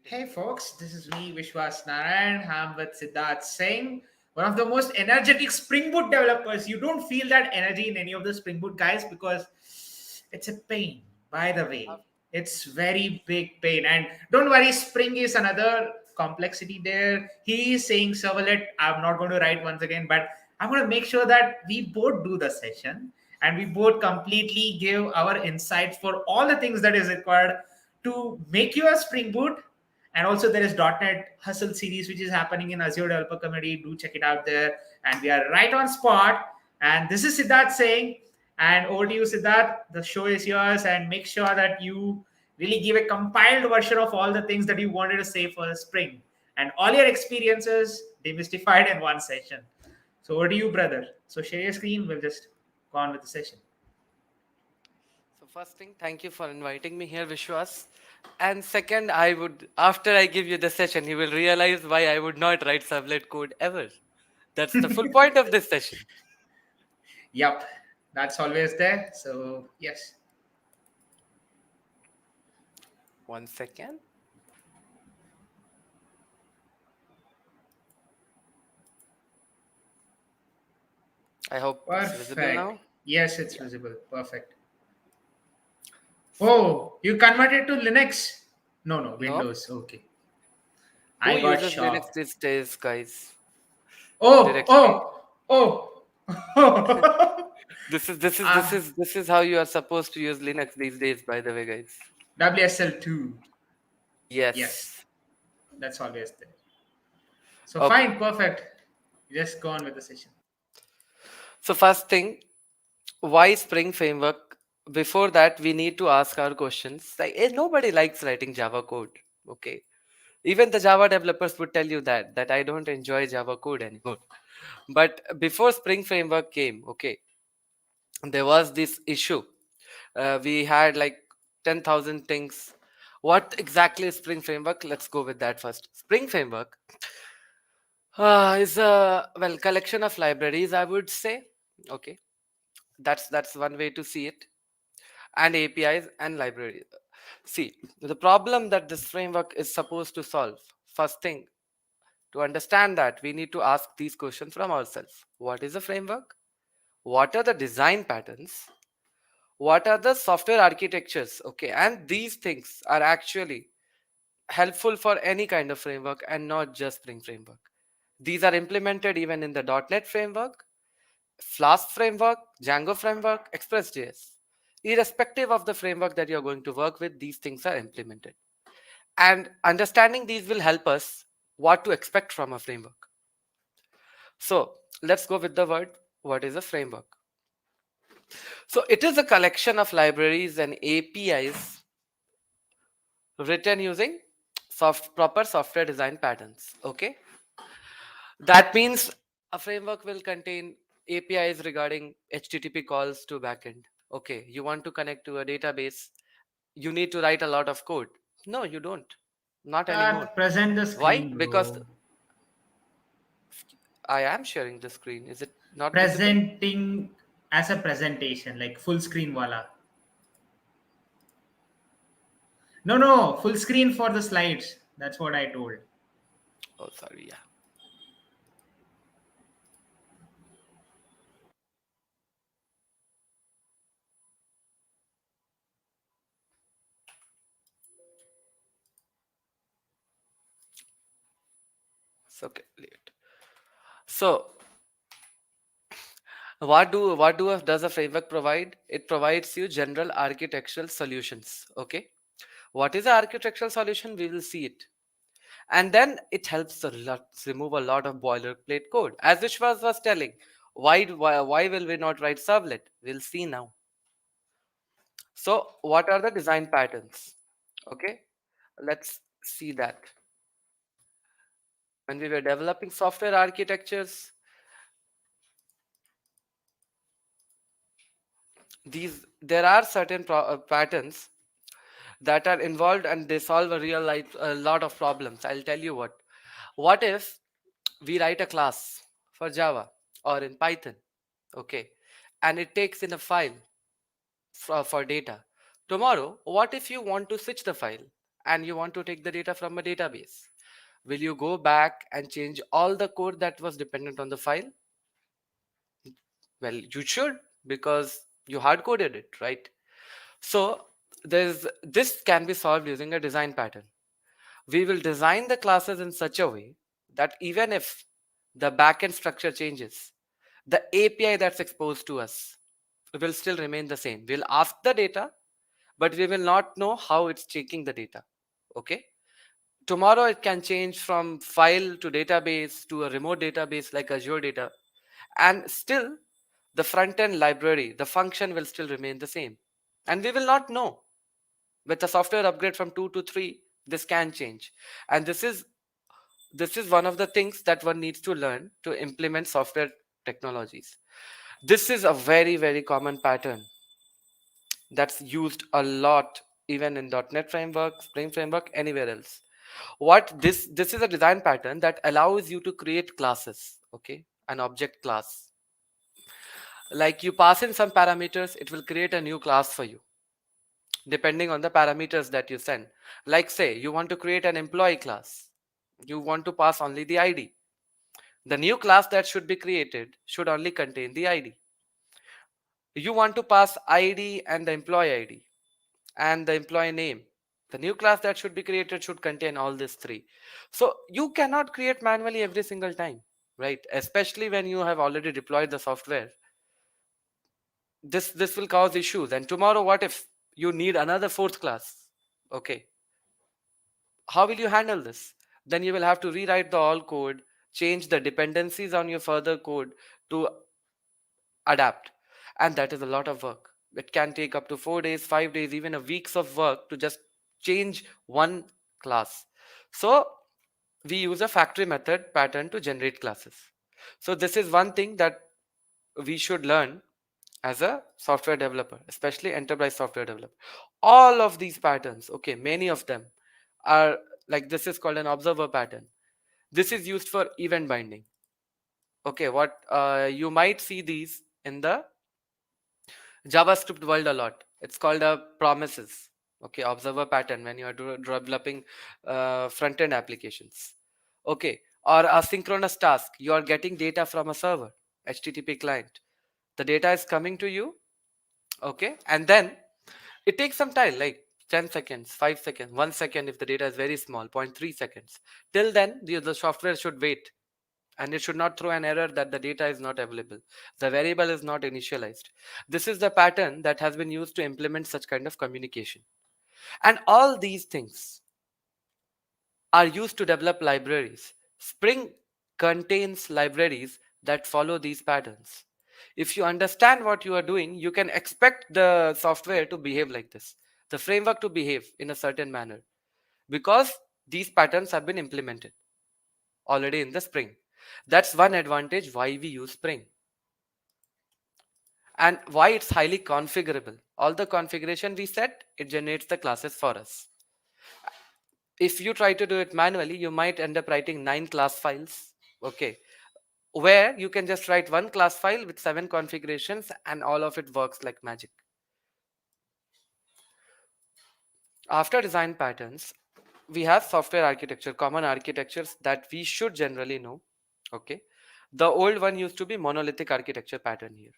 Hey folks, this is me, Vishwas Narayan. I'm with Siddharth Singh, one of the most energetic Spring Boot developers. You don't feel that energy in any of the Spring Boot guys because it's a pain, by the way. It's very big pain. And don't worry, Spring is another complexity there. He is saying servlet. I'm not going to write once again, but I'm going to make sure that we both do the session and we both completely give our insights for all the things that is required to make you a Spring Boot. And also there is .NET Hustle series, which is happening in Azure Developer Community. Do check it out there. And we are right on spot. And this is Siddharth saying, and over to you, Siddharth. The show is yours. And make sure that you really give a compiled version of all the things that you wanted to say for the spring. And all your experiences demystified in one session. So over to you, brother. So share your screen. We'll just go on with the session. So first thing, thank you for inviting me here, Vishwas. And second, I would, after I give you the session, you will realize why I would not write servlet code ever. That's the full point of this session. Yep, that's always there. So yes. 1 second. I hope it's visible Perfect. now. Yes, it's Yeah. visible. Perfect. So, Oh, you converted to Linux? No, no, Windows. Okay. who I got uses Linux shocked. these days, guys? Oh, Directly. oh, oh. Ah, This is how you are supposed to use Linux these days, by the way, guys. WSL2. Yes, Yes. that's always there. So Okay. fine, perfect. Just go on with the session. So first thing, why Spring Framework? Before that, we need to ask our questions. Like, nobody likes writing Java code. Okay. Even the Java developers would tell you that I don't enjoy Java code anymore. But before Spring Framework came, okay, there was this issue. We had like 10,000 things. What exactly is Spring Framework? Let's go with that first. Spring Framework is a collection of libraries, I would say. Okay, that's one way to see it, and APIs and libraries. See, the problem that this framework is supposed to solve. First thing, to understand that, we need to ask these questions from ourselves. What is a framework? What are the design patterns? What are the software architectures? Okay, and these things are actually helpful for any kind of framework and not just Spring Framework. These are implemented even in the .NET framework, Flask framework, Django framework, Express.js. Irrespective of the framework that you're going to work with, these things are implemented. And understanding these will help us what to expect from a framework. So let's go with the word. What is a framework? So it is a collection of libraries and APIs written using proper software design patterns. Okay. That means a framework will contain APIs regarding HTTP calls to backend. Okay, you want to connect to a database, you need to write a lot of code. No, you don't. Not anymore. Present the Why? screen, Because bro. I am sharing the screen. Is it not visible? Presenting as a presentation, like full screen wala. No, full screen for the slides. That's what I told. Oh, sorry. Yeah. It's okay. Late. So, does a framework provide? It provides you general architectural solutions. Okay. What is an architectural solution? We will see it. And then it helps a lot remove a lot of boilerplate code. As Vishwas was telling, why will we not write servlet? We'll see now. So what are the design patterns? Okay, let's see that. When we were developing software architectures, there are certain patterns that are involved and they solve a lot of problems. I'll tell you what. What if we write a class for Java or in Python, okay, and it takes in a file for data. Tomorrow, what if you want to switch the file? and you want to take the data from a database. Will you go back and change all the code that was dependent on the file? Well, you should, because you hard coded it, right? So there's this can be solved using a design pattern. We will design the classes in such a way that even if the backend structure changes, the API that's exposed to us will still remain the same. We'll ask the data, but we will not know how it's taking the data. Okay. Tomorrow it can change from file to database to a remote database like Azure data. And still, the front end library, the function will still remain the same. And we will not know. With a software upgrade from 2 to 3, this can change. And this is one of the things that one needs to learn to implement software technologies. This is a very, very common pattern that's used a lot even in .NET framework, Spring framework, anywhere else. What this is a design pattern that allows you to create classes, okay? An object class. Like you pass in some parameters, it will create a new class for you depending on the parameters that you send. Like say you want to create an employee class. You want to pass only the ID. The new class that should be created should only contain the ID. You want to pass ID and the employee ID and the employee name. The new class that should be created should contain all these three. So you cannot create manually every single time, right? Especially when you have already deployed the software. This will cause issues. And tomorrow, what if you need another fourth class? Okay, how will you handle this? Then you will have to rewrite the all code, change the dependencies on your further code to adapt, and that is a lot of work. It can take up to 4 days, 5 days, even a weeks of work to just change one class. So we use a factory method pattern to generate classes. So this is one thing that we should learn as a software developer, especially enterprise software developer. All of these patterns, okay, many of them are like, this is called an observer pattern. This is used for event binding. Okay, what you might see these in the JavaScript world a lot. It's called a promises. Okay, observer pattern when you are developing front end applications. Okay, or asynchronous task. You are getting data from a server, HTTP client. The data is coming to you. Okay, and then it takes some time, like 10 seconds, 5 seconds, 1 second if the data is very small, 0.3 seconds. Till then, the software should wait, and it should not throw an error that the data is not available. The variable is not initialized. This is the pattern that has been used to implement such kind of communication. And all these things are used to develop libraries. Spring contains libraries that follow these patterns. If you understand what you are doing, you can expect the software to behave like this, the framework to behave in a certain manner, because these patterns have been implemented already in the Spring. That's one advantage why we use Spring. And why it's highly configurable. All the configuration we set, it generates the classes for us. If you try to do it manually, you might end up writing 9 class files. Okay, where you can just write one class file with 7 configurations and all of it works like magic. After design patterns, we have software architecture, common architectures that we should generally know. Okay, the old one used to be monolithic architecture pattern here.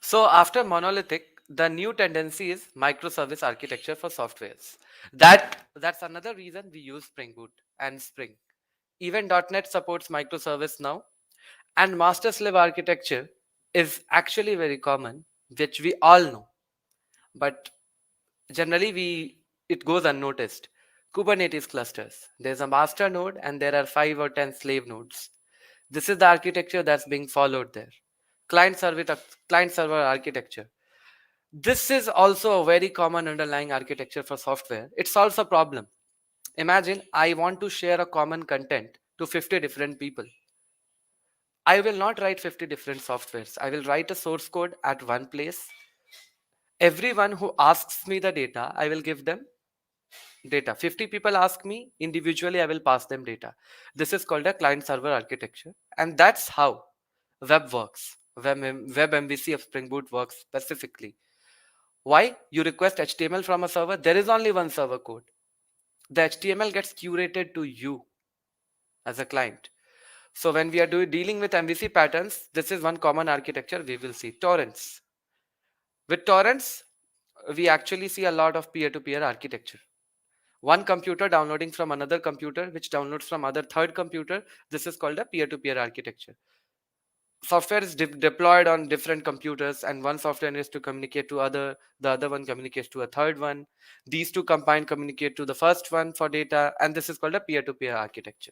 So after monolithic, the new tendency is microservice architecture for softwares. That's another reason we use Spring Boot and Spring. Even .NET supports microservice now, and master slave architecture is actually very common, which we all know, but generally it goes unnoticed. Kubernetes clusters. There's a master node and there are 5 or 10 slave nodes. This is the architecture that's being followed there. Client server architecture. This is also a very common underlying architecture for software. It solves a problem. Imagine I want to share a common content to 50 different people. I will not write 50 different softwares. I will write a source code at one place. Everyone who asks me the data, I will give them data. 50 people ask me individually, I will pass them data. This is called a client server architecture. And that's how web works. Web MVC of Spring Boot works specifically. Why? You request HTML from a server, there is only one server code. The HTML gets curated to you as a client. So when we are dealing with MVC patterns, this is one common architecture we will see. Torrents. With torrents, we actually see a lot of peer-to-peer architecture. One computer downloading from another computer, which downloads from other third computer. This is called a peer-to-peer architecture. Software is deployed on different computers, and one software is to communicate to the other one communicates to a third one. These two combined communicate to the first one for data, and this is called a peer-to-peer architecture.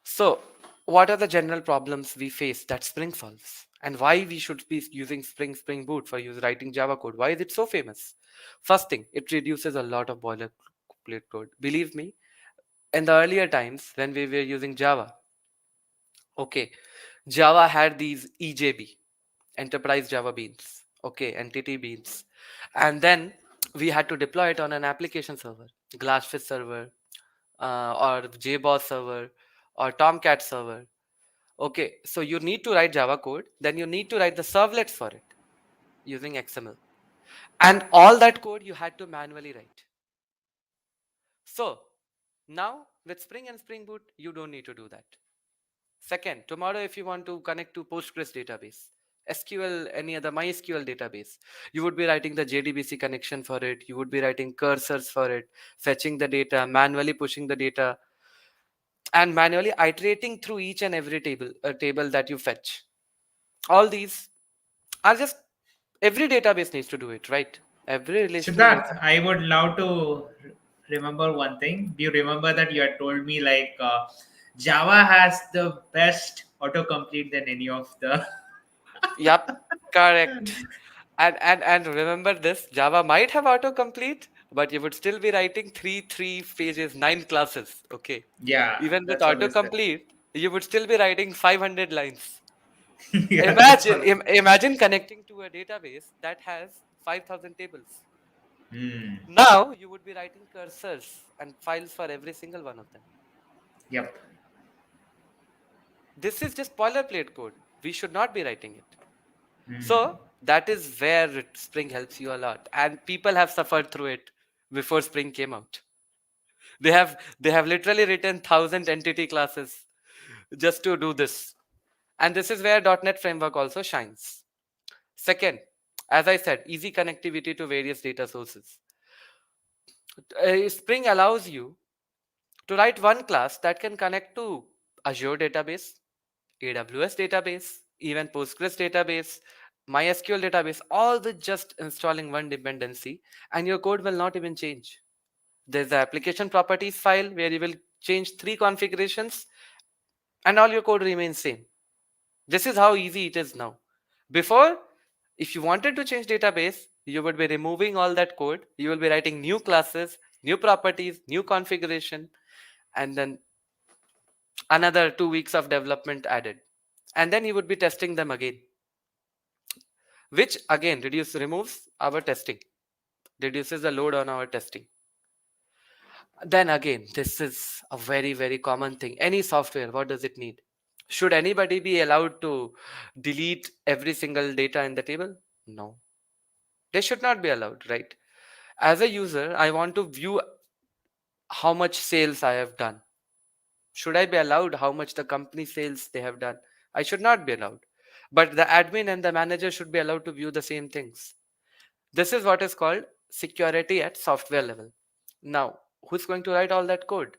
So what are the general problems we face that Spring solves, and why we should be using Spring Boot for writing Java code? Why is it so famous? First thing, it reduces a lot of boilerplate code. Believe me, in the earlier times when we were using Java, okay, Java had these EJB, enterprise Java beans, okay, entity beans, and then we had to deploy it on an application server, Glassfish server, or JBoss server, or Tomcat server. Okay, so you need to write Java code, then you need to write the servlets for it using XML, and all that code you had to manually write. So now with Spring and Spring Boot, you don't need to do that. Second, tomorrow if you want to connect to Postgres database, SQL, any other MySQL database, you would be writing the JDBC connection for it. You would be writing cursors for it, fetching the data, manually pushing the data, and manually iterating through each and every table that you fetch. All these are just, every database needs to do it, right? Every relational needs. Siddharth, I would love to remember one thing. Do you remember that you had told me like Java has the best autocomplete than any of the. Yep, correct. And remember this, Java might have autocomplete, but you would still be writing three pages, 9 classes. Okay. Yeah, Even with that's always there. autocomplete, you would still be writing 500 lines. Yeah, that's Imagine, always. imagine connecting to a database that has 5,000 tables. Hmm. Now you would be writing cursors and files for every single one of them. Yep. This is just boilerplate code. We should not be writing it. Hmm. So that is where Spring helps you a lot, and people have suffered through it before Spring came out. They have literally written 1,000 entity classes just to do this, and this is where .NET Framework also shines. Second, as I said, easy connectivity to various data sources. Spring allows you to write one class that can connect to Azure database, AWS database, even Postgres database, MySQL database, all with just installing one dependency, and your code will not even change. There's the application properties file where you will change 3 configurations and all your code remains same. This is how easy it is now. Before, if you wanted to change database, you would be removing all that code. You will be writing new classes, new properties, new configuration, and then another 2 weeks of development added. And then you would be testing them again, which again removes our testing, reduces the load on our testing. Then again, this is a very, very common thing. Any software, what does it need? Should anybody be allowed to delete every single data in the table? No, they should not be allowed, right? As a user, I want to view how much sales I have done. Should I be allowed how much the company sales they have done? I should not be allowed. But the admin and the manager should be allowed to view the same things. This is what is called security at software level. Now, who's going to write all that code?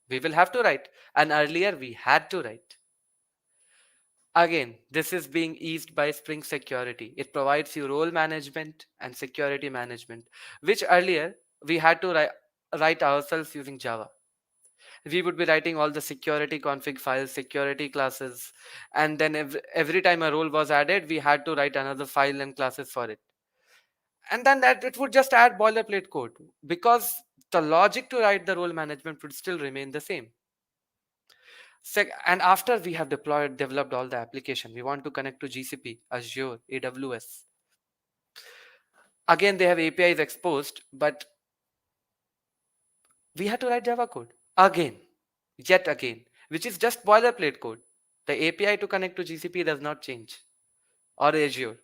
We will have to write. And earlier we had to write. Again, this is being eased by Spring Security. It provides you role management and security management, which earlier we had to write ourselves using Java. We would be writing all the security config files, security classes, and then every time a role was added, we had to write another file and classes for it. And then that it would just add boilerplate code, because the logic to write the role management would still remain the same. And after we have developed all the application, we want to connect to GCP, Azure, AWS. Again, they have APIs exposed, but we had to write Java code again, yet again, which is just boilerplate code. The API to connect to GCP does not change, or Azure.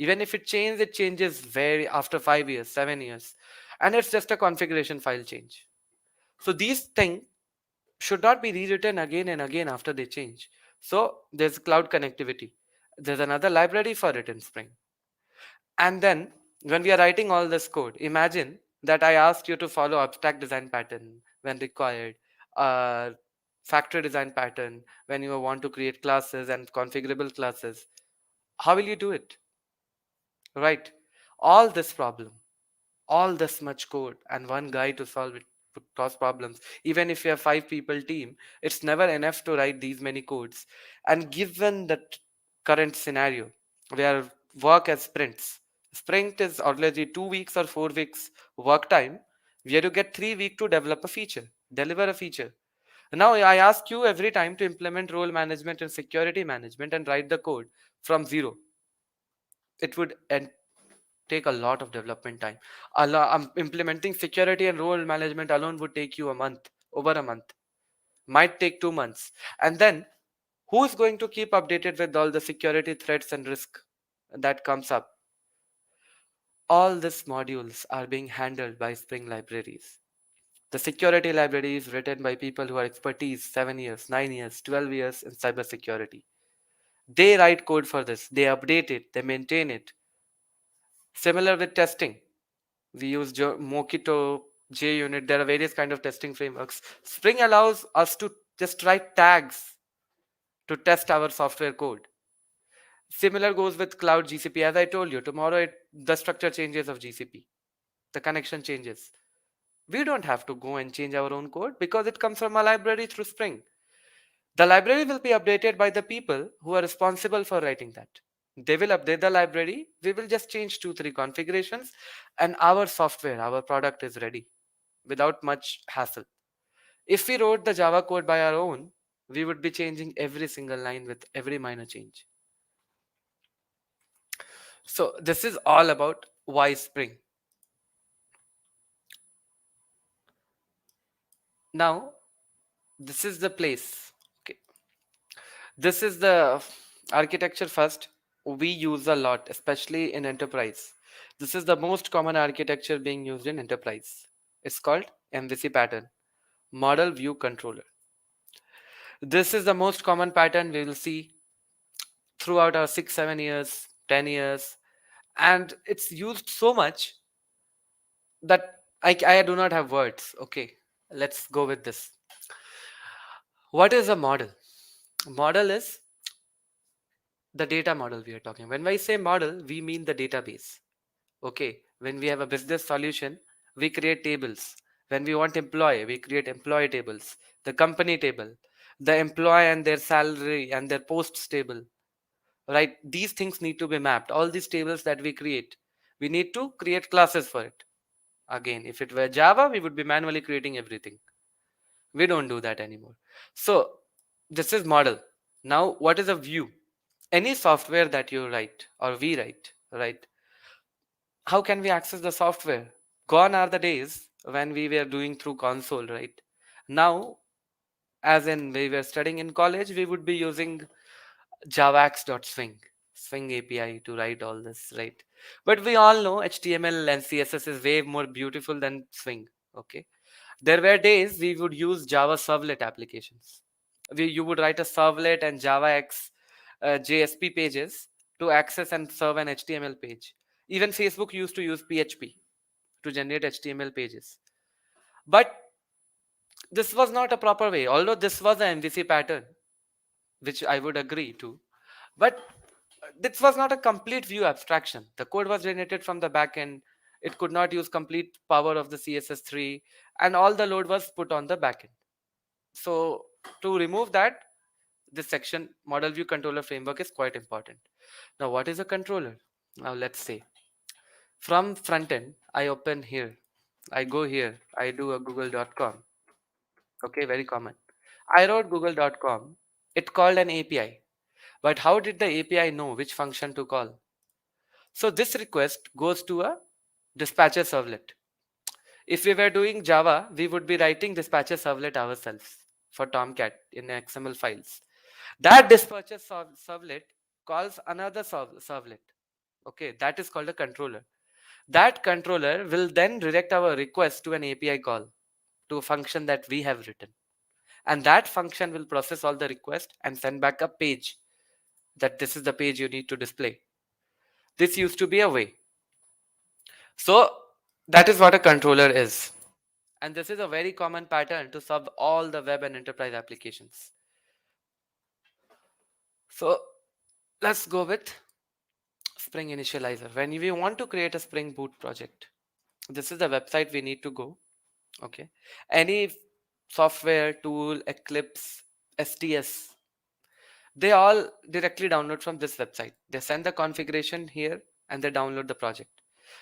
Even if it changes very after 5 years, 7 years, and it's just a configuration file change. So these things should not be rewritten again and again after they change. So there's cloud connectivity. There's another library for it in Spring. And then when we are writing all this code, imagine that I asked you to follow abstract design pattern when required, uh, factory design pattern when you want to create classes and configurable classes. How will you do it? Right? All this problem, all this much code, and one guy to solve it, to cause problems. Even if you have 5 people team, it's never enough to write these many codes. And given the current scenario where work as sprints, sprint is already 2 weeks or 4 weeks work time, where you get 3 weeks to develop a feature, deliver a feature. Now I ask you every time to implement role management and security management and write the code from zero. It would take a lot of development time. Implementing security and role management alone would take you a month, over a month, might take 2 months. And then who's going to keep updated with all the security threats and risk that comes up? All these modules are being handled by Spring libraries. The security library is written by people who are expertise 7 years, 9 years, 12 years in cybersecurity. They write code for this, they update it, they maintain it. Similar with testing. We use Mockito, JUnit. There are various kind of testing frameworks. Spring allows us to just write tags to test our software code. Similar goes with cloud GCP. As I told you, tomorrow the structure changes of GCP. The connection changes. We don't have to go and change our own code because it comes from a library through Spring. The library will be updated by the people who are responsible for writing that. They will update the library. We will just change 2, 3 configurations, and our software, our product is ready without much hassle. If we wrote the Java code by our own, we would be changing every single line with every minor change. So this is all about why Spring. Now, this is the place. Okay. This is the architecture first we use a lot, especially in enterprise. This is the most common architecture being used in enterprise. It's called MVC pattern, model view controller. This is the most common pattern we will see throughout our 6, 7 years, 10 years. And it's used so much that I do not have words. Okay, let's go with this. What is a model? Model is the data model we are talking. When I say model, we mean the database. Okay, when we have a business solution, we create tables. When we want employee, we create employee tables, the company table, the employee and their salary and their posts table, right? These things need to be mapped. All these tables that we create, we need to create classes for it. Again, if it were Java, we would be manually creating everything. We don't do that anymore. So this is model. Now, what is a view? Any software that you write or we write, right? How can we access the software? Gone are the days when we were doing through console, right? Now, as in we were studying in college, we would be using javax.swing, swing API to write all this, right? But we all know HTML and CSS is way more beautiful than Swing. Okay. There were days we would use Java servlet applications. You would write a servlet and JavaX JSP pages to access and serve an HTML page. Even Facebook used to use PHP to generate HTML pages. But this was not a proper way, although this was an MVC pattern, which I would agree to. But this was not a complete view abstraction. The code was generated from the backend. It could not use complete power of the CSS3, and all the load was put on the backend. So to remove that, this section, model view controller framework, is quite important. Now, what is a controller? Now, let's say from front end, I open here, I go here, I do a google.com. Okay, very common. I wrote google.com. It called an API. But how did the API know which function to call? So this request goes to a dispatcher servlet. If we were doing Java, we would be writing dispatcher servlet ourselves for Tomcat in XML files. That dispatcher servlet calls another servlet. Okay, that is called a controller. That controller will then direct our request to an API call, to a function that we have written. And that function will process all the request and send back a page that this is the page you need to display. This used to be a way. So that is what a controller is. And this is a very common pattern to serve all the web and enterprise applications. So let's go with Spring Initializer. When we want to create a Spring Boot project, this is the website we need to go. Okay. Any software, tool, Eclipse, STS, they all directly download from this website. They send the configuration here and they download the project.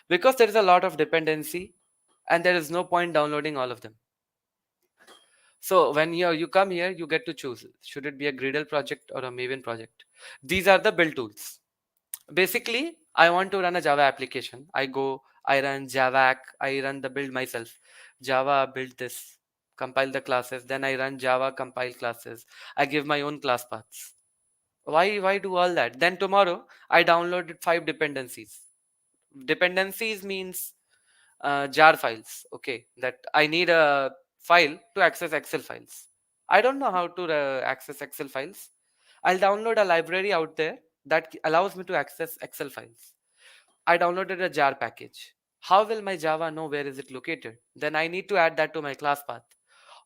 Because there is a lot of dependency and there is no point downloading all of them. So when you come here, you get to choose. Should it be a Gradle project or a Maven project? These are the build tools. Basically, I want to run a Java application. I run Javac, I run the build myself. Java build this, compile the classes, then I run Java compile classes. I give my own class paths. Why do all that? Then tomorrow I downloaded 5 dependencies. Dependencies means jar files. Okay, that I need a file to access Excel files. I don't know how to access Excel files. I'll download a library out there that allows me to access Excel files. I downloaded a jar package. How will my Java know where is it located? Then I need to add that to my class path.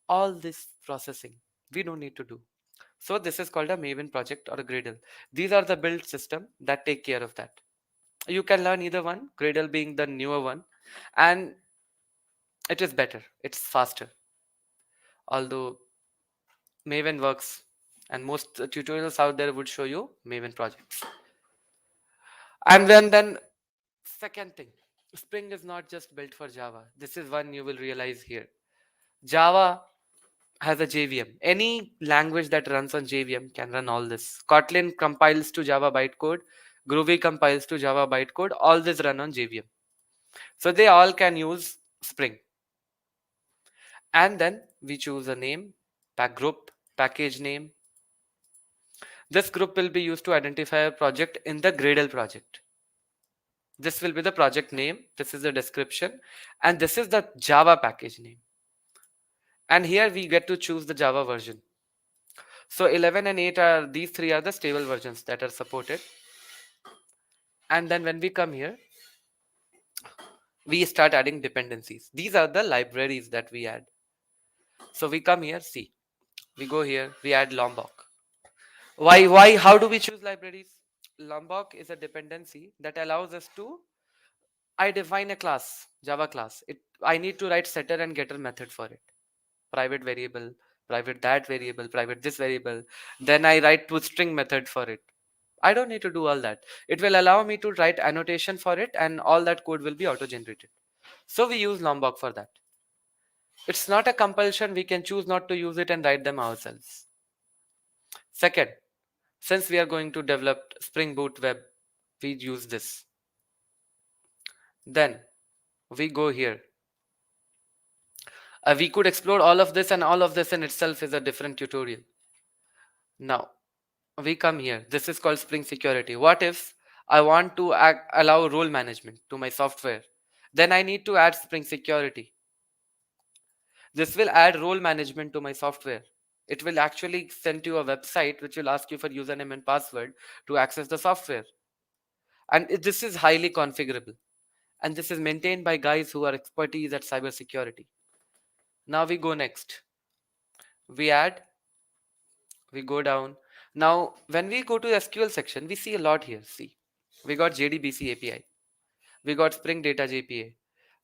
All this processing we don't need to do. So this is called a Maven project or a Gradle. These are the build system that take care of that. You can learn either one, Gradle being the newer one, and it is better. It's faster. Although Maven works, and most tutorials out there would show you Maven projects. And then second thing, Spring is not just built for Java. This is one you will realize here. Java has a JVM. Any language that runs on JVM can run all this. Kotlin compiles to Java bytecode. Groovy compiles to Java bytecode. All this run on JVM. So they all can use Spring. And then we choose a name, group, package name. This group will be used to identify a project in the Gradle project. This will be the project name. This is the description. And this is the Java package name. And here we get to choose the Java version. So 11 and 8 are, these three are the stable versions that are supported. And then when we come here, we start adding dependencies. These are the libraries that we add. So we come here, see, we go here, we add Lombok. How do we choose libraries? Lombok is a dependency that allows us to, I define a class, Java class. I need to write setter and getter method for it. Private variable, private that variable, private this variable. Then I write toString method for it. I don't need to do all that. It will allow me to write annotation for it and all that code will be auto-generated. So we use Lombok for that. It's not a compulsion. We can choose not to use it and write them ourselves. Second, since we are going to develop Spring Boot Web, we use this. Then we go here. We could explore all of this, and all of this in itself is a different tutorial. Now we come here. This is called Spring Security. What if I want to allow role management to my software? Then I need to add Spring Security. This will add role management to my software. It will actually send you a website which will ask you for username and password to access the software. And this is highly configurable. And this is maintained by guys who are expertise at cybersecurity. Now we go next. We add, we go down. Now, when we go to SQL section, we see a lot here. See, we got JDBC API. We got Spring Data JPA,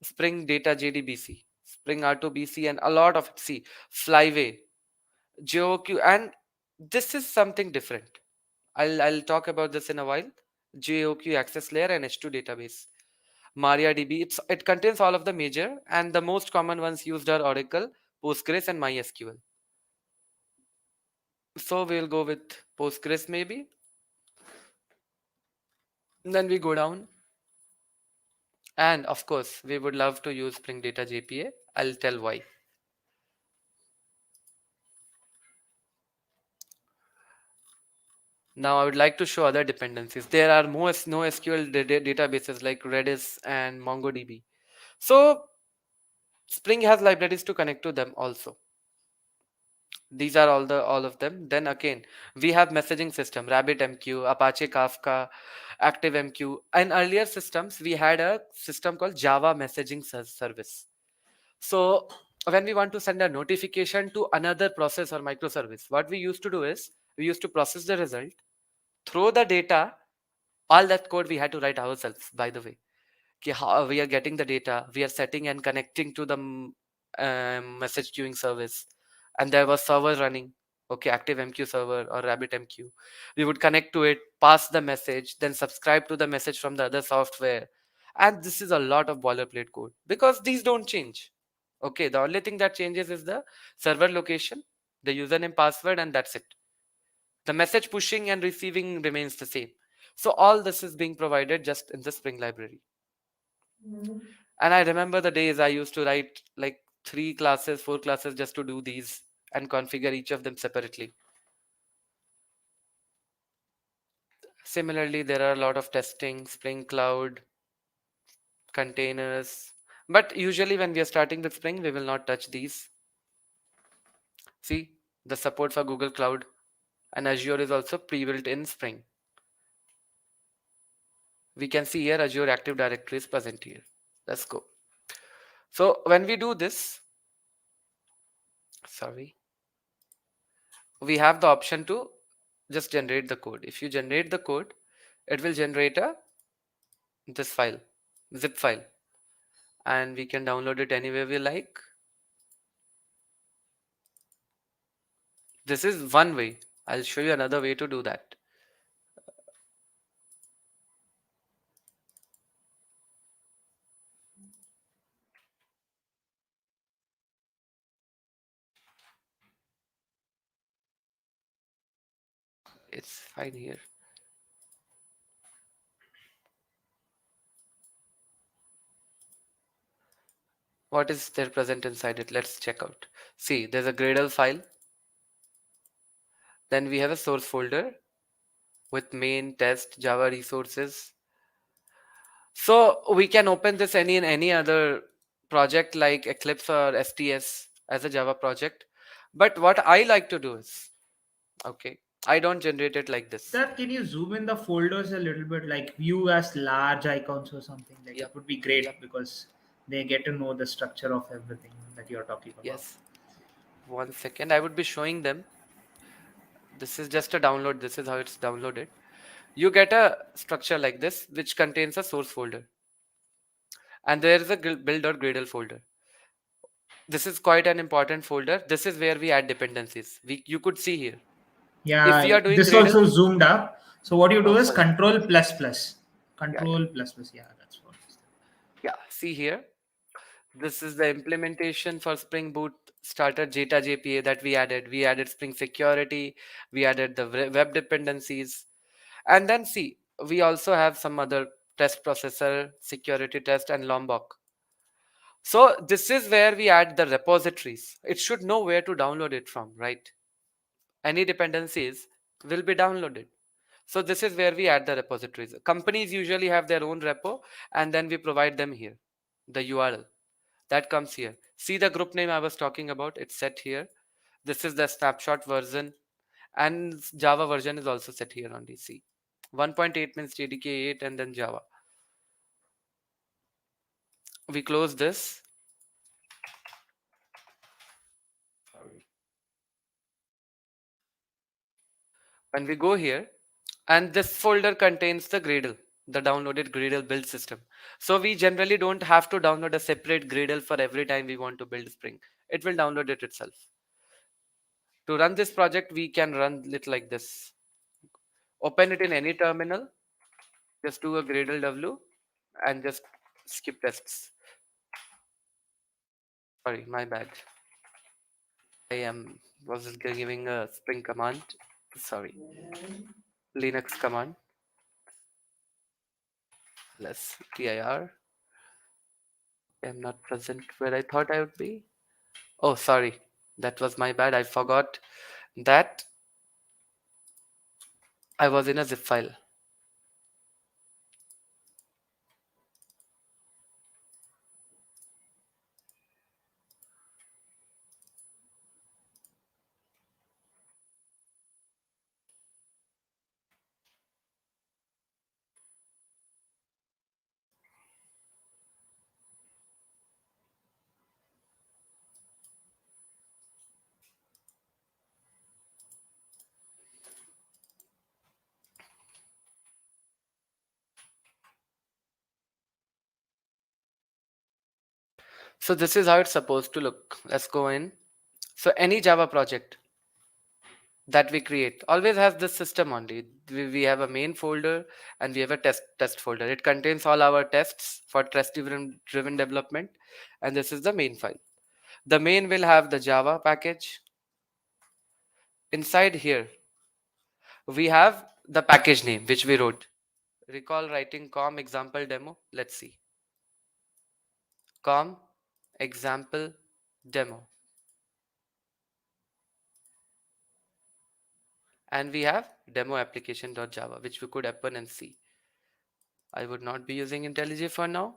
Spring Data JDBC, Spring R2BC, and a lot of it. See, Flyway, JOQ, and this is something different. I'll talk about this in a while. JOQ access layer and H2 database. MariaDB, it contains all of the major and the most common ones used are Oracle, Postgres, and MySQL. So we'll go with Postgres maybe. And then we go down. And of course, we would love to use Spring Data JPA. I'll tell why. Now I would like to show other dependencies. There are most NoSQL databases like Redis and MongoDB. So Spring has libraries to connect to them also. These are all of them. Then again, we have messaging system, RabbitMQ, Apache Kafka, ActiveMQ. In earlier systems, we had a system called Java Messaging Service. So when we want to send a notification to another process or microservice, what we used to do is we used to process the result, throw the data, all that code we had to write ourselves, by the way. How we are getting the data, we are setting and connecting to the message queuing service, and there was server running, okay, ActiveMQ server or RabbitMQ. We would connect to it, pass the message, then subscribe to the message from the other software. And this is a lot of boilerplate code because these don't change. Okay, the only thing that changes is the server location, the username, password, and that's it. The message pushing and receiving remains the same. So all this is being provided just in the Spring library. And I remember the days I used to write like 3 classes, 4 classes just to do these and configure each of them separately. Similarly, there are a lot of testing, Spring Cloud, containers. But usually when we are starting with Spring, we will not touch these. See, the support for Google Cloud and Azure is also pre-built in Spring. We can see here Azure Active Directory is present here. Let's go. So when we do this, sorry, we have the option to just generate the code. If you generate the code, it will generate a this file, zip file, and we can download it anywhere we like. This is one way. I'll show you another way to do that. It's fine here. What is there present inside it? Let's check out. See, there's a Gradle file. Then we have a source folder with main, test, Java resources. So we can open this in any other project like Eclipse or STS as a Java project. But what I like to do is, okay, I don't generate it like this. That can you zoom in the folders a little bit, like view as large icons or something? Like Yep. it would be great Yep. because they get to know the structure of everything that you're talking about. Yes. 1 second. I would be showing them. This is just a download. This is how it's downloaded. You get a structure like this, which contains a source folder. And there is a build or Gradle folder. This is quite an important folder. This is where we add dependencies. You could see here. If we Yeah, are doing this Gradle, also zoomed up. So what you do oh is sorry. control plus plus. Yeah, yeah. Control plus plus. Yeah, that's what it is. Yeah, see here. This is the implementation for Spring Boot Starter Jeta JPA that we added. We added Spring Security. We added the web dependencies. And then see, we also have some other test processor, security test, and Lombok. So this is where we add the repositories. It should know where to download it from, right? Any dependencies will be downloaded. So this is where we add the repositories. Companies usually have their own repo, and then we provide them here, the URL. That comes here. See the group name I was talking about? It's set here. This is the snapshot version, and Java version is also set here on DC. 1.8 means JDK 8 and then Java. We close this. When we go here, and this folder contains the Gradle, the downloaded Gradle build system. So we generally don't have to download a separate Gradle for every time we want to build Spring. It will download it itself. To run this project, we can run it like this. Open it in any terminal. Just do a Gradle W and just skip tests. Sorry, my bad. Was giving a Spring command. Sorry, Linux command. Less dir. I'm not present where I thought I would be. Oh, sorry. That was my bad. I forgot that I was in a zip file. So this is how it's supposed to look. Let's go in. So any Java project that we create always has this system only. We have a main folder and we have a test folder. It contains all our tests for test driven development, and this is the main file. The main will have the Java package. Inside here we have the package name which we wrote. Recall writing com example demo. Let's see. Com example demo. And we have demo application.java, which we could open and see. I would not be using IntelliJ for now.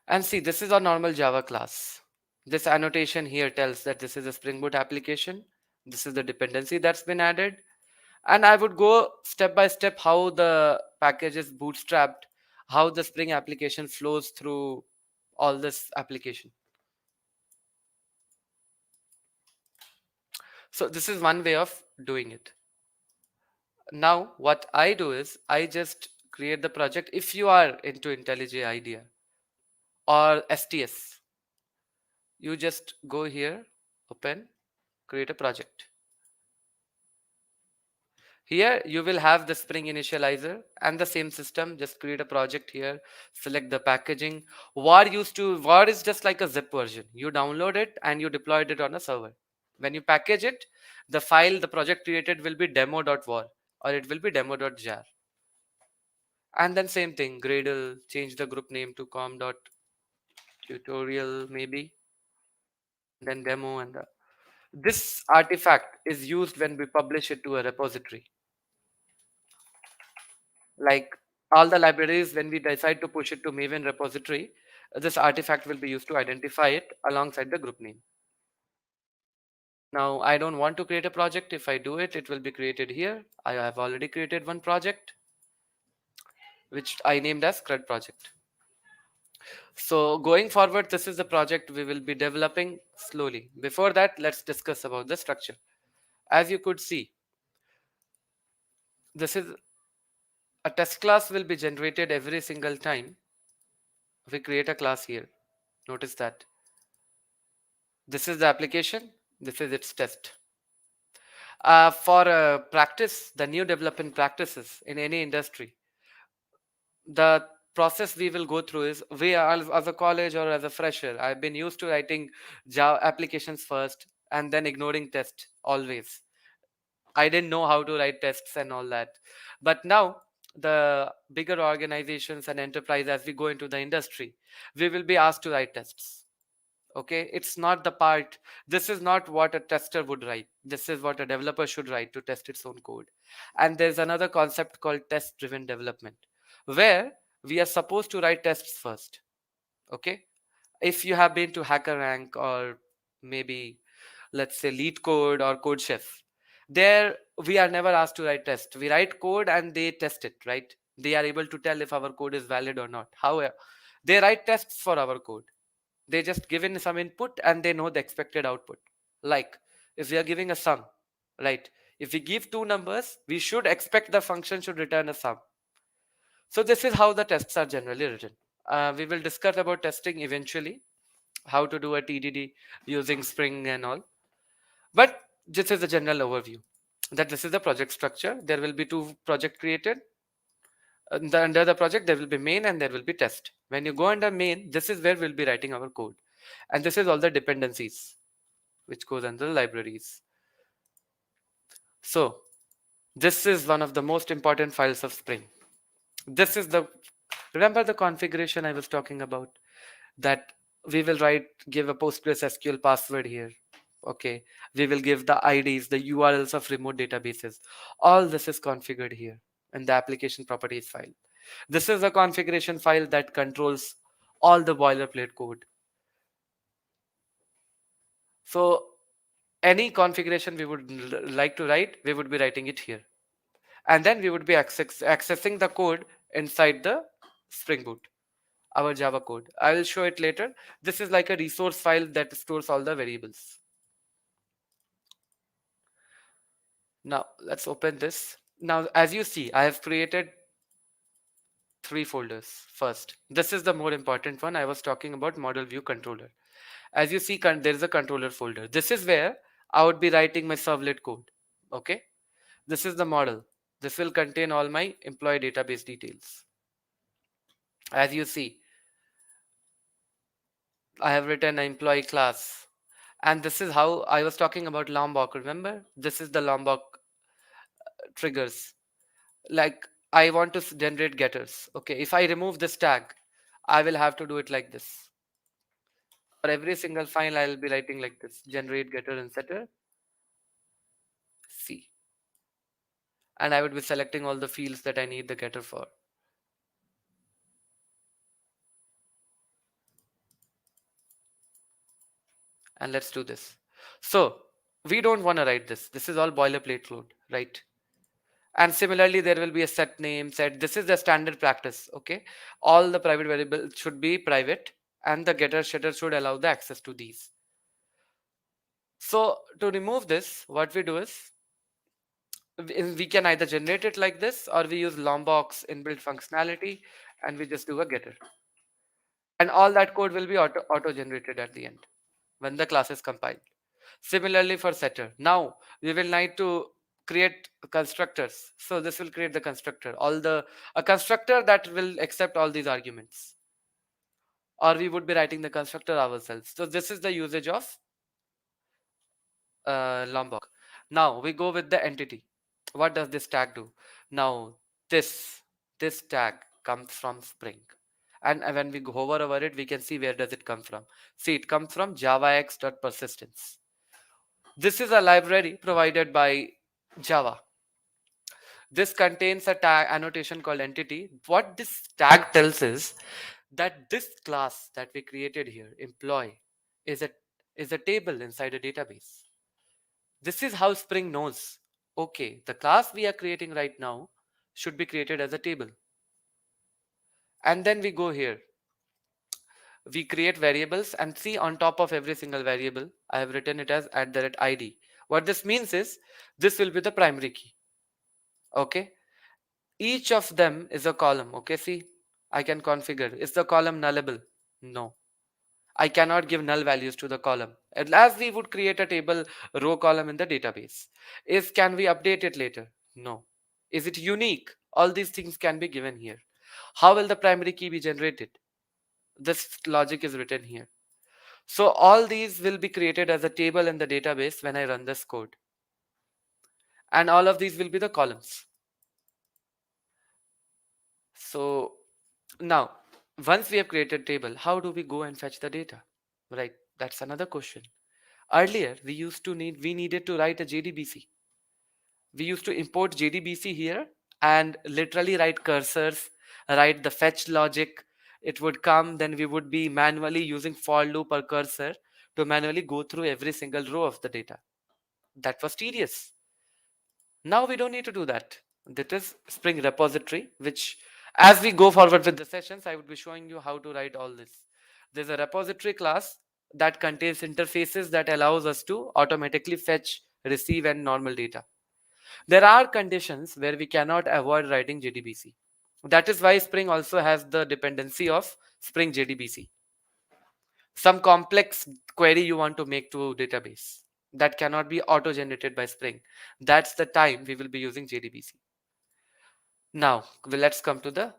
And see, this is our normal Java class. This annotation here tells that this is a Spring Boot application. This is the dependency that's been added. And I would go step by step how the package is bootstrapped, how the Spring application flows through all this application. So this is one way of doing it. Now, what I do is I just create the project. If you are into IntelliJ IDEA or STS, you just go here, open, create a project. Here you will have the Spring Initializer and the same system. Just create a project here, select the packaging. Var is just like a zip version. You download it and you deployed it on a server. When you package it, the file, the project created will be demo.var or it will be demo.jar. And then same thing, Gradle, change the group name to com.tutorial maybe, then demo, and this artifact is used when we publish it to a repository. Like all the libraries, when we decide to push it to Maven repository, this artifact will be used to identify it alongside the group name. Now I don't want to create a project. If I do it, it will be created here. I have already created one project which I named as CRUD project. So going forward, this is the project we will be developing slowly. Before that, let's discuss about the structure. As you could see, this is a test class will be generated every single time we create a class here. Notice that. This is the application. This is its test. For practice, the new development practices in any industry, the process we will go through is we are as a college or as a fresher. I've been used to writing Java applications first and then ignoring tests always. I didn't know how to write tests and all that. But now the bigger organizations and enterprise, as we go into the industry, we will be asked to write tests. Okay, it's not the part. This is not what a tester would write. This is what a developer should write to test its own code. And there's another concept called test driven development, where we are supposed to write tests first. Okay, if you have been to HackerRank or maybe let's say Lead Code or Code Chef, there we are never asked to write tests. We write code and they test it, right? They are able to tell if our code is valid or not. However, they write tests for our code. They just give in some input and they know the expected output. Like if we are giving a sum, right? If we give two numbers, we should expect the function should return a sum. So this is how the tests are generally written. We will discuss about testing eventually, how to do a TDD using Spring and all. But this is the general overview. That this is the project structure. There will be two projects created. Under the project, there will be main and there will be test. When you go under main, this is where we'll be writing our code. And this is all the dependencies, which goes under the libraries. So this is one of the most important files of Spring. This is remember the configuration I was talking about, that we will give a Postgres SQL password here. Okay, we will give the IDs, the URLs of remote databases. All this is configured here in the application properties file. This is a configuration file that controls all the boilerplate code. So any configuration we would like to write, we would be writing it here. And then we would be accessing the code inside the Spring Boot, our Java code. I will show it later. This is like a resource file that stores all the variables. Now let's open this. Now, as you see, I have created 3 folders. First, this is the more important one. I was talking about model view controller. As you see, there is a controller folder. This is where I would be writing my servlet code. Okay, this is the model. This will contain all my employee database details. As you see, I have written an employee class, and this is how I was talking about Lombok. Remember, this is the Lombok triggers. Like, I want to generate getters. Okay, if I remove this tag, I will have to do it like this. For every single file, I will be writing like this: generate getter and setter C, and I would be selecting all the fields that I need the getter for. And let's do this. So we don't want to write this. This is all boilerplate code, right? And similarly, there will be a set name, set. This is the standard practice. Okay, all the private variables should be private, and the getter setter should allow the access to these. So to remove this, what we do is we can either generate it like this, or we use Lombok's inbuilt functionality, and we just do a getter. And all that code will be auto generated at the end when the class is compiled. Similarly for setter. Now we will need to create constructors. So this will create the constructor, a constructor that will accept all these arguments. Or we would be writing the constructor ourselves. So this is the usage of Lombok. Now we go with the entity. What does this tag do? Now this tag comes from Spring. And when we hover over it, we can see where does it come from. See, it comes from javax.persistence. This is a library provided by Java. This contains a tag annotation called entity. What this tag tells is that this class that we created here, employee, is a table inside a database. This is how Spring knows, okay, the class we are creating right now should be created as a table. And then we go here. We create variables, and see, on top of every single variable, I have written it as @ID. What this means is this will be the primary key. Okay. Each of them is a column. Okay. See, I can configure. Is the column nullable? No. I cannot give null values to the column. As we would create a table row column in the database. Can we update it later? No. Is it unique? All these things can be given here. How will the primary key be generated? This logic is written here. So all these will be created as a table in the database when I run this code. And all of these will be the columns. So now, once we have created table, how do we go and fetch the data? Right, that's another question. Earlier, we needed to write a JDBC. We used to import JDBC here and literally write cursors, write the fetch logic. It would come, then we would be manually using for loop or cursor to manually go through every single row of the data. That was tedious. Now we don't need to do that. That is Spring repository, which as we go forward with the sessions, I would be showing you how to write all this. There's a repository class that contains interfaces that allows us to automatically fetch, receive, and normal data. There are conditions where we cannot avoid writing JDBC. That is why Spring also has the dependency of Spring JDBC. Some complex query you want to make to database that cannot be auto-generated by Spring. That's the time we will be using JDBC. Now, let's come to the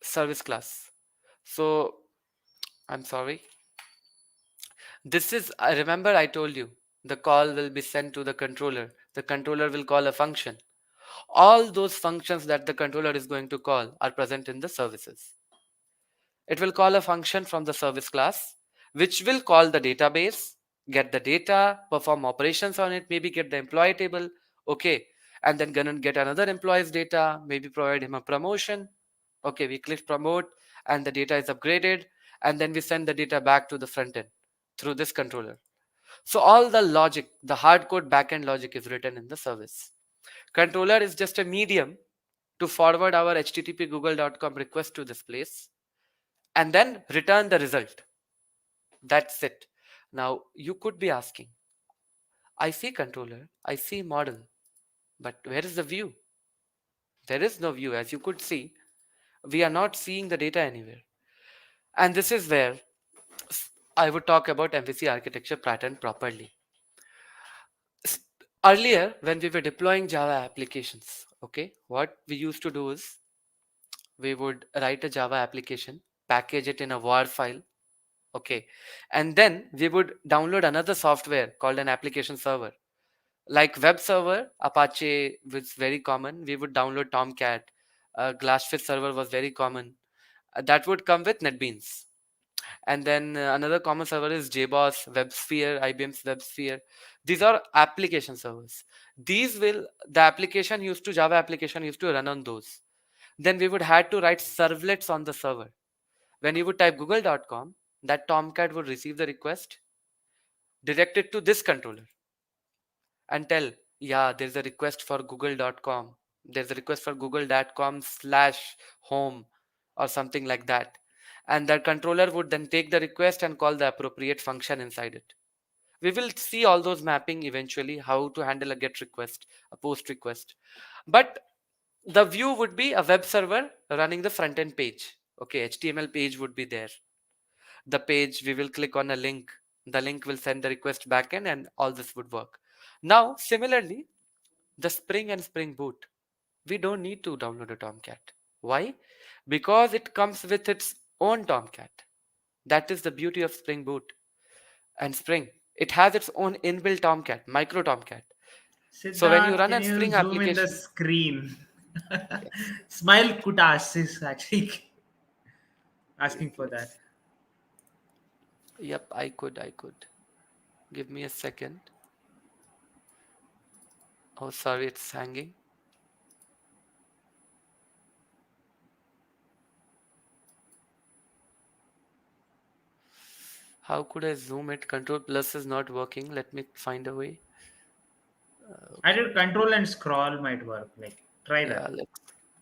service class. So, I'm sorry. This is, remember I told you, the call will be sent to the controller. The controller will call a function. All those functions that the controller is going to call are present in the services. It will call a function from the service class which will call the database, get the data, perform operations on it, maybe get the employee table, okay, and then gonna get another employee's data, maybe provide him a promotion. Okay, we click promote and the data is upgraded, and then we send the data back to the front end through this controller. So all the logic, the hard code backend logic is written in the service. Controller is just a medium to forward our http google.com request to this place and then return the result. That's it. Now you could be asking, I see controller, I see model, but where is the view? There is no view. As you could see, we are not seeing the data anywhere. And this is where I would talk about MVC architecture pattern properly. Earlier, when we were deploying Java applications, okay, what we used to do is we would write a Java application, package it in a WAR file, okay, and then we would download another software called an application server. Like web server, Apache was very common. We would download Tomcat. Glassfish server was very common. That would come with NetBeans. And then another common server is JBoss, WebSphere, IBM's WebSphere. These are application servers. The application used to, Java application used to run on those. Then we would had to write servlets on the server. When you would type google.com, that Tomcat would receive the request, direct it to this controller and tell, yeah, there's a request for google.com. There's a request for google.com/home or something like that. And the controller would then take the request and call the appropriate function inside it. We will see all those mapping eventually, how to handle a get request, a post request. But the view would be a web server running the front end page. Okay, HTML page would be there. The page, we will click on a link. The link will send the request backend and all this would work. Now, similarly, the Spring and Spring Boot, we don't need to download a Tomcat. Why? Because it comes with its own Tomcat. That is the beauty of Spring Boot and Spring. It has its own inbuilt Tomcat, micro Tomcat. So when you Siddharth, run can a you Spring zoom in the application, screen? yes, Smile Kutas is actually asking wait, for that. let's. Yep, I could. Give me a second. Oh, sorry, it's hanging. How could I zoom it? Control plus is not working. Let me find a way. I Okay. did control and scroll might work. Like try Yeah, that. let's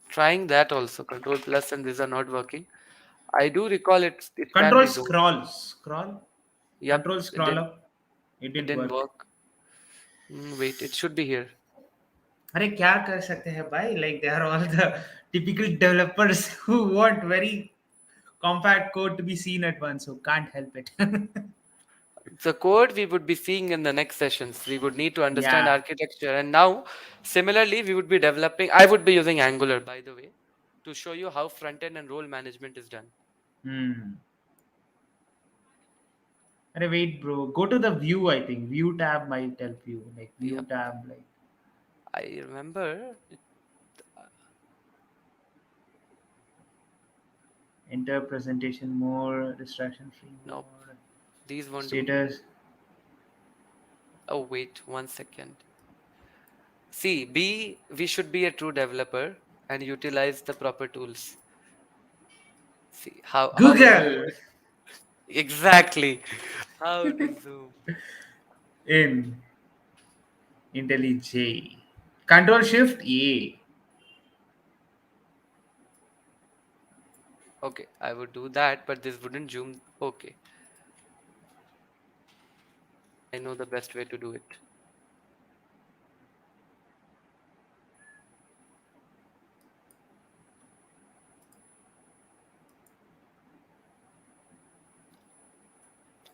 trying that also. Control plus and these are not working. I do recall it can Control be zoomed. scroll. Scroll. Yep, Control it scroll didn't up. It it didn't didn't work. work. Wait, it should be here. अरे क्या कर सकते हैं भाई? Like they are all the typical developers who want very compact code to be seen at once, so can't help it. The code we would be seeing in the next sessions. We would need to understand Yeah. architecture. And now, similarly, we would be developing. I would be using Angular, by the way, to show you how front end and role management is done. Hmm. Arey, wait, bro. Go to the view. I think view tab might help you. Like view Yep. tab, like I remember. enter presentation mode, distraction free Nope. mode, These won't do. status. Oh, wait, 1 second. See, we should be a true developer and utilize the proper tools. See, how would I Google zoom it? Exactly. How to zoom. in IntelliJ. Control Shift A. Okay, I would do that, but this wouldn't zoom. Okay, I know the best way to do it.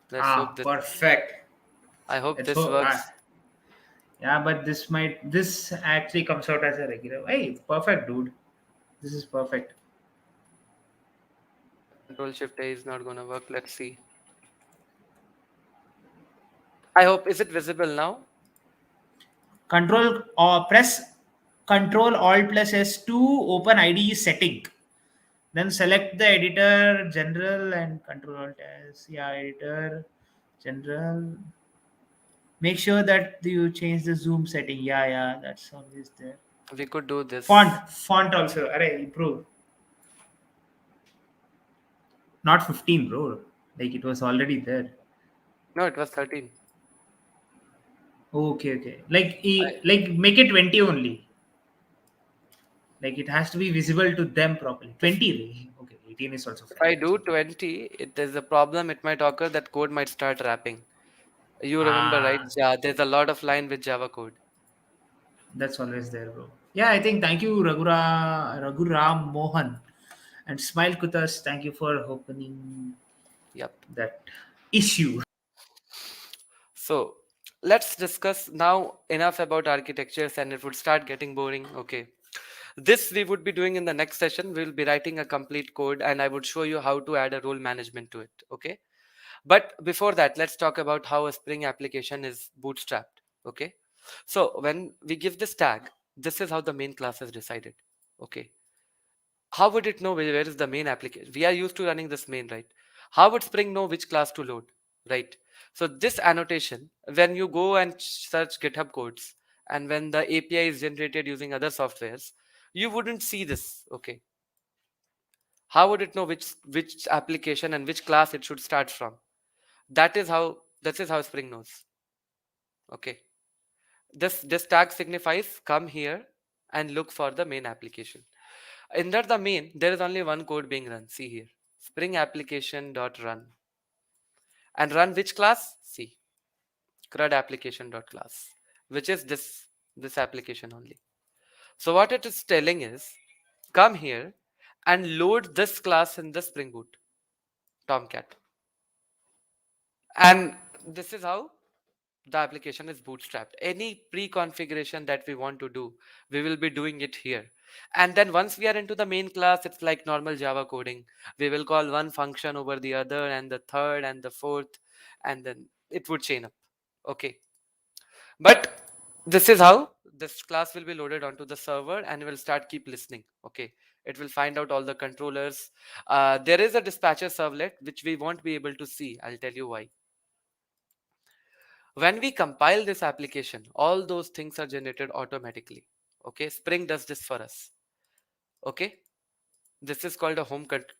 Let's hope Ah, this. perfect. I hope Let's this hope. works. Yeah, but this actually comes out as a regular. Hey, perfect, dude. This is perfect. Control Shift A is not gonna work. Let's see. I hope, is it visible now? Control or press Control Alt plus S to open IDE setting. Then select the editor, general, and control alt as. Yeah, editor, general. Make sure that you change the zoom setting. Yeah, that's always there. We could do this. Font also. Array, improve. Not 15, bro. Like it was already there. No, it was 13. Okay. Like I, like make it 20 only. Like it has to be visible to them properly. 20. Okay, 18 is also if fine. I That's do okay. 20, there's a problem. It might occur that code might start wrapping. You remember, right? Ah, Yeah, there's a lot of line with Java code. that's always there, bro. Yeah, I think thank you, Raghuram Mohan. And Smile Kutas, thank you for opening Yep. that issue. So let's discuss now enough about architectures and it would start getting boring. Okay. This we would be doing in the next session. We'll be writing a complete code and I would show you how to add a role management to it. Okay. But before that, let's talk about how a Spring application is bootstrapped. Okay. So when we give this tag, this is how the main class is decided. Okay. How would it know where is the main application? We are used to running this main, right? How would Spring know which class to load, right? So this annotation, when you go and search GitHub codes, and when the API is generated using other softwares, you wouldn't see this. Okay, how would it know which application and which class it should start from? That is how Spring knows. Okay, this tag signifies come here and look for the main application. Under the main, there is only one code being run. See here, Spring application dot run, and run which class? See, CRUD application dot class, which is this application only. So what it is telling is, come here and load this class in the Spring Boot, Tomcat, and this is how the application is bootstrapped. Any pre-configuration that we want to do, we will be doing it here. And then once we are into the main class, it's like normal Java coding. We will call one function over the other and the third and the fourth, and then it would chain up. Okay. But this is how this class will be loaded onto the server and will start keep listening. Okay. It will find out all the controllers. There is a dispatcher servlet, which we won't be able to see. I'll tell you why. When we compile this application, all those things are generated automatically. Okay, Spring does this for us. Okay, this is called a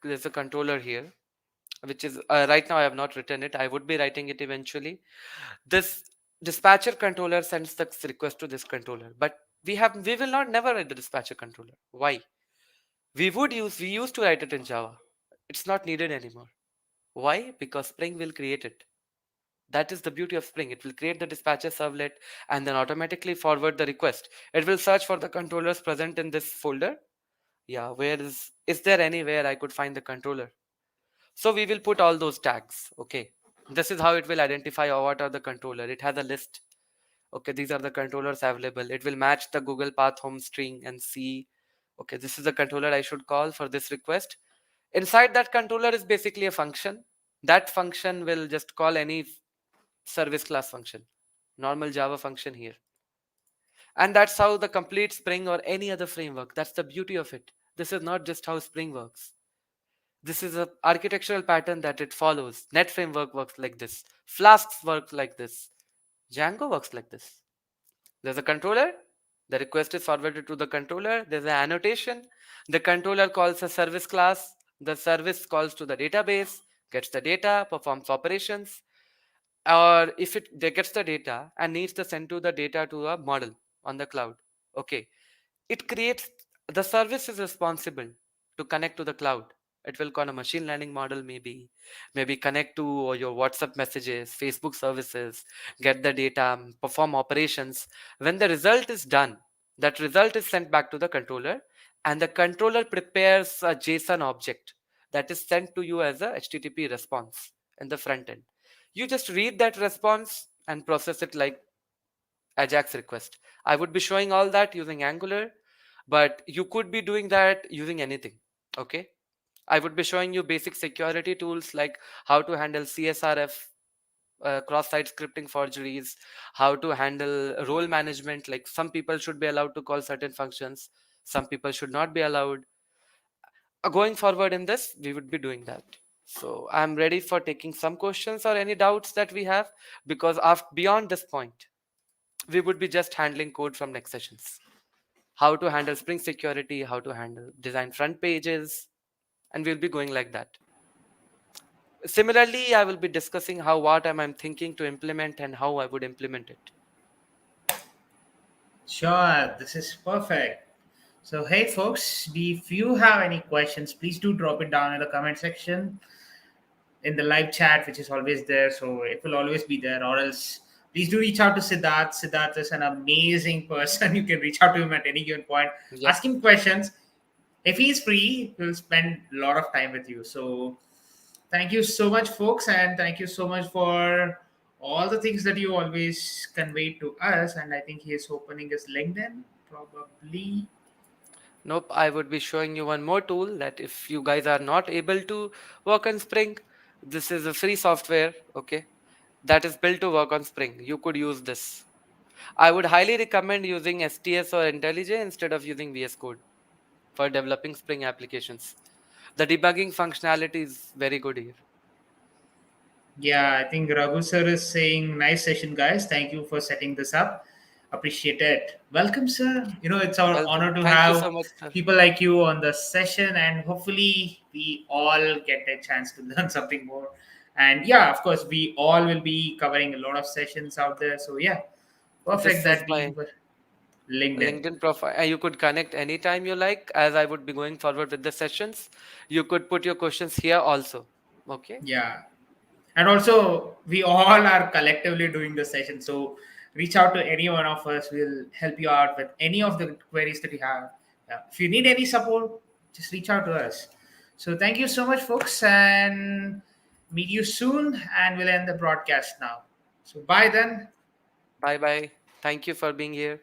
there's a controller here, which is right now I have not written it. I would be writing it eventually. This dispatcher controller sends the request to this controller, but we will not never write the dispatcher controller. Why? We used to write it in Java. It's not needed anymore. Why? Because Spring will create it. That is the beauty of Spring. It will create the dispatcher servlet and then automatically forward the request. It will search for the controllers present in this folder. Yeah, is there anywhere I could find the controller? So we will put all those tags. Okay. This is how it will identify what are the controller. It has a list. Okay, these are the controllers available. It will match the Google path home string and see, okay, this is the controller I should call for this request. Inside that controller is basically a function. That function will just call any service class function, normal Java function here. And that's how the complete Spring or any other framework, that's the beauty of it. This is not just how Spring works. This is a architectural pattern that it follows. Net framework works like this. Flasks works like this. Django works like this. There's a controller. The request is forwarded to the controller. There's an annotation. The controller calls a service class. The service calls to the database, gets the data, performs operations, or if they gets the data and needs to send to the data to a model on the cloud. Okay, it creates, the service is responsible to connect to the cloud. It will call a machine learning model, maybe connect to your WhatsApp messages, Facebook services, get the data, perform operations. When the result is done, that result is sent back to the controller, and the controller prepares a JSON object that is sent to you as a HTTP response in the front end. You just read that response and process it like Ajax request. I would be showing all that using Angular, but you could be doing that using anything. Okay. I would be showing you basic security tools like how to handle CSRF, cross-site scripting forgeries, how to handle role management. Like some people should be allowed to call certain functions, some people should not be allowed. going forward in this, we would be doing that. So I'm ready for taking some questions or any doubts that we have, because after beyond this point, we would be just handling code from next sessions. How to handle Spring security, how to handle design front pages, and we'll be going like that. Similarly, I will be discussing how what am I thinking to implement and how I would implement it. Sure, this is perfect. So, hey folks, if you have any questions, please do drop it down in the comment section in the live chat, which is always there. So, it will always be there, or else please do reach out to Siddharth. Siddharth is an amazing person. You can reach out to him at any given point, Yep. ask him questions. If he's free, he'll spend a lot of time with you. So, thank you so much, folks, and thank you so much for all the things that you always convey to us. And I think he is opening his LinkedIn, probably. Nope, I would be showing you one more tool that if you guys are not able to work on Spring, this is a free software, okay, that is built to work on Spring. You could use this. I would highly recommend using STS or IntelliJ instead of using VS Code for developing Spring applications. The debugging functionality is very good here. Yeah, I think Raghu sir is saying, nice session, guys. Thank you for setting this up. Appreciate it. Welcome, sir. It's our Welcome. honor to Thank you have so much, sir. people like you on the session, and hopefully, we all get a chance to learn something more. And yeah, of course, we all will be covering a lot of sessions out there. So, yeah, perfect This is that we my were LinkedIn. LinkedIn profile. And you could connect anytime you like, as I would be going forward with the sessions. You could put your questions here also. Okay. Yeah. And also, we all are collectively doing the session. So reach out to any one of us. We'll help you out with any of the queries that you have. If you need any support, just reach out to us. So thank you so much, folks, and meet you soon. And we'll end the broadcast now. So bye then. Bye bye. Thank you for being here.